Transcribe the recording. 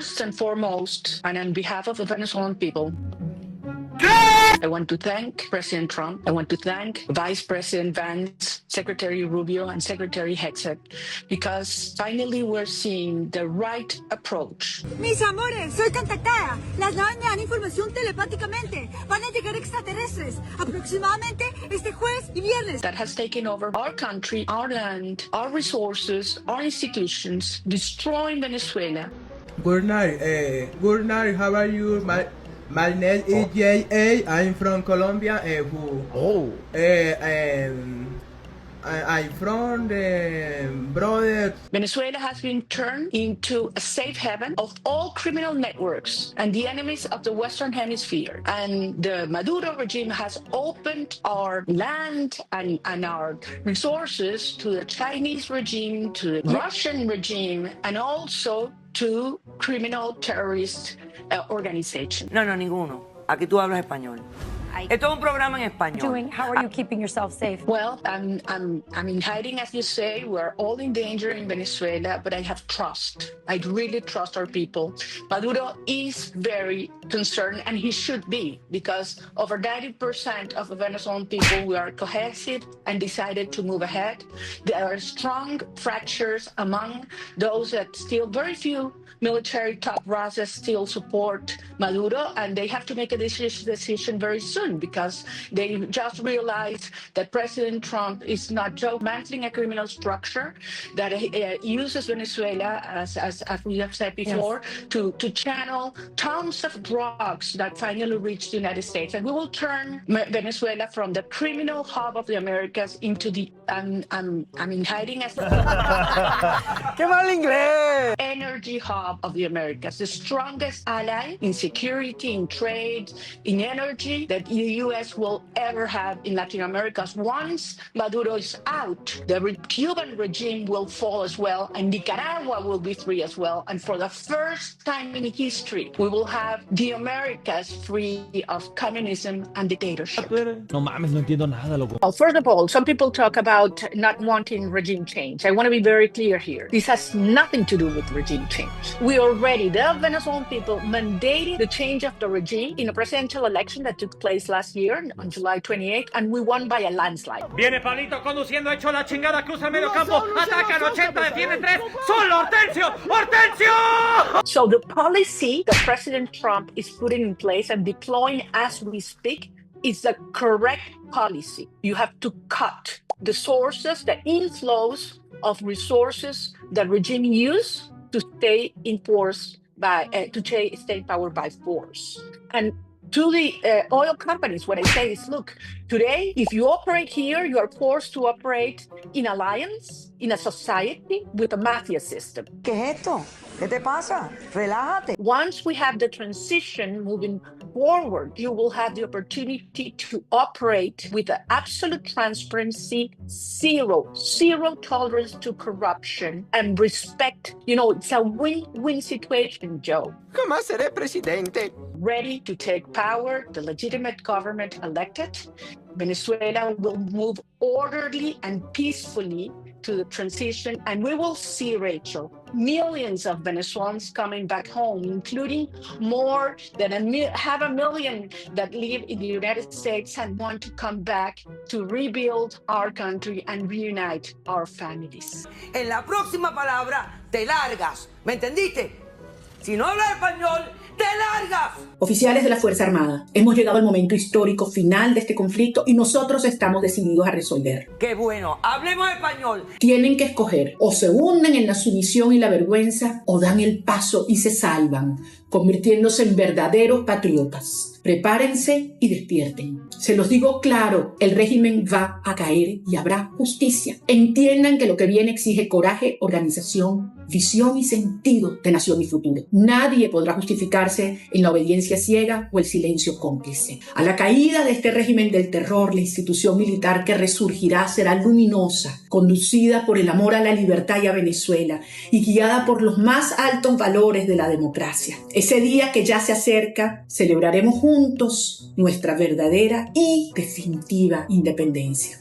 First and foremost, and on behalf of the Venezuelan people, I want to thank President Trump. I want to thank Vice President Vance, Secretary Rubio, and Secretary Hegseth, because finally we're seeing the right approach. Mis amores, soy contactada. Las naves me dan información telepáticamente. Van a llegar extraterrestres aproximadamente este jueves y viernes. That has taken over our country, our land, our resources, our institutions, destroying Venezuela. Good night. Good night. How are you? My name is J.A. I'm from Colombia. I'm from the brother. Venezuela has been turned into a safe haven of all criminal networks and the enemies of the Western Hemisphere. And the Maduro regime has opened our land and our resources to the Chinese regime, to the Russian regime, and also to criminal terrorist organizations. No, ninguno. Aquí tú hablas español. Esto es un programa en español. How are you keeping yourself safe? Well, I'm in hiding, as you say. We're all in danger in Venezuela, but I have trust. I really trust our people. Maduro is very concerned, and he should be, because over 90% of the Venezuelan people, we are cohesive and decided to move ahead. There are strong fractures among those that still, very few military top brasses still support Maduro, and they have to make a decision very soon, because they just realized that President Trump is not dismantling a criminal structure, that uses Venezuela, as we have said before, yes, to channel tons of drugs that finally reach the United States. And we will turn Venezuela from the criminal hub of the Americas into the, I'm in hiding as ¡Qué mal inglés! Energy hub of the Americas, the strongest ally in security, in trade, in energy that the U.S. will ever have in Latin America. Once Maduro is out, the Cuban regime will fall as well, and Nicaragua will be free as well. And for the first time in history, we will have the Americas free of communism and dictatorship. No mames, no entiendo nada, loco. Well, first of all, some people talk about not wanting regime change. I want to be very clear here. This has nothing to do with regime change. We already, the Venezuelan people, mandated the change of the regime in a presidential election that took place last year on July 28th, and we won by a landslide. Viene Pablito conduciendo, hecho la chingada, cruza el medio campo, atacan 80, defiende 3, solo Hortensio! So the policy that President Trump is putting in place and deploying as we speak is the correct policy. You have to cut the sources, the inflows of resources that regime use to stay in force by stay in power by force. And to the oil companies, what I say is, look, today, if you operate here, you are forced to operate in alliance, in a society with a mafia system. ¿Qué es esto? ¿Qué te pasa? Relájate. Once we have the transition moving forward, you will have the opportunity to operate with an absolute transparency, zero tolerance to corruption, and respect. You know, it's a win-win situation, Joe. Jamás seré presidente. Ready to take power, the legitimate government elected, Venezuela will move orderly and peacefully to the transition, and we will see, Rachel, millions of Venezuelans coming back home, including more than 500,000 that live in the United States and want to come back to rebuild our country and reunite our families. En la próxima palabra te largas, ¿me entendiste? Si no hablas español, ¡te largas! Oficiales de la Fuerza Armada, hemos llegado al momento histórico final de este conflicto y nosotros estamos decididos a resolver. ¡Qué bueno! ¡Hablemos español! Tienen que escoger, o se hunden en la sumisión y la vergüenza, o dan el paso y se salvan, convirtiéndose en verdaderos patriotas. Prepárense y despierten. Se los digo claro, el régimen va a caer y habrá justicia. Entiendan que lo que viene exige coraje, organización, visión y sentido de nación y futuro. Nadie podrá justificarse en la obediencia ciega o el silencio cómplice. A la caída de este régimen del terror, la institución militar que resurgirá será luminosa, conducida por el amor a la libertad y a Venezuela y guiada por los más altos valores de la democracia. Ese día que ya se acerca, celebraremos juntos nuestra verdadera y definitiva independencia.